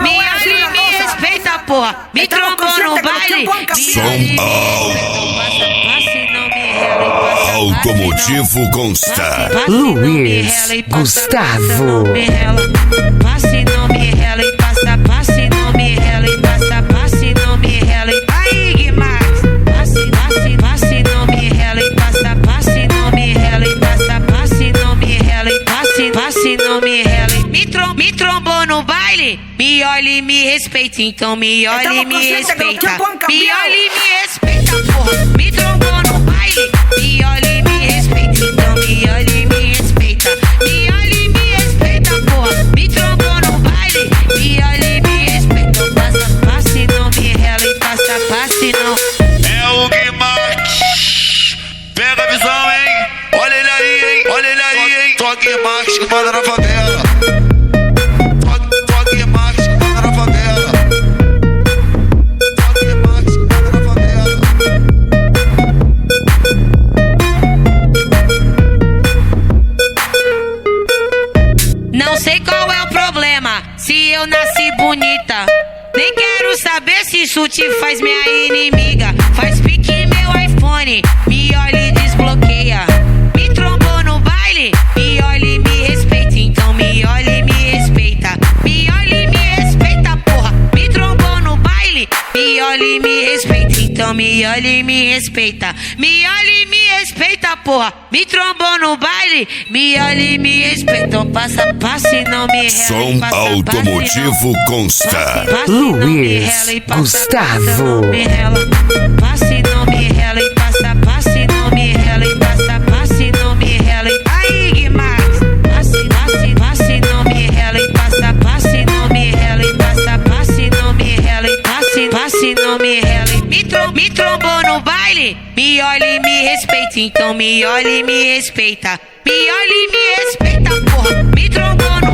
Me olha e me respeita, porra. Me trombou no baile. Som automotivo consta. Luiz Gustavo. Passe, não me rela e passa, passe, não me rela e passa, passe, não me rela e aí, Guimarães. Passe, não me rela e passa, passe, não me rela e passa, passe, não me rela e passe, não me rela e me trombou no baile. Me olha e me respeita, então me olha e me respeita. Me olha e me respeita, porra. Me trombou no baile. Me olha e me respeita, então me olha e me respeita. Me olha e me respeita, porra. Me trombou no baile. Me olha e me respeita. Passa, passe, não me rela e passa, passe, não. É o Guimarães. Pega a visão, hein? Olha ele aí, hein? Olha ele aí, hein? Só Guimarães que manda na favela. Só Guimarães que manda na favela. Só Guimarães que manda na favela. Não sei qual é o problema, se eu nasci bonita. Nem quero saber se isso te faz minha inimiga. Faz pique meu iPhone, me olha e desbloqueia. Me trombou no baile, me olha e me respeita. Então me olha e me respeita. Me olha e me respeita, porra. Me trombou no baile, me olha e me respeita. Então me olha e me respeita. Me olha e me respeita, porra. Me trombou no baile, me olha e me respeita. Então passa, passe, não me rela. Som Passa, automotivo consta. Luiz Gustavo. Passe, não me rela e passa, passe, não me rela e passa, passe, não me rela e aí, Guimarães. Passe, não me rela e passa, passe, não me rela e passa, passe, não me rela e passe, não me rela e me trombou no baile. Me olha e me respeita, então me olha e me respeita. Me olha e me respeita, porra. Me trombou no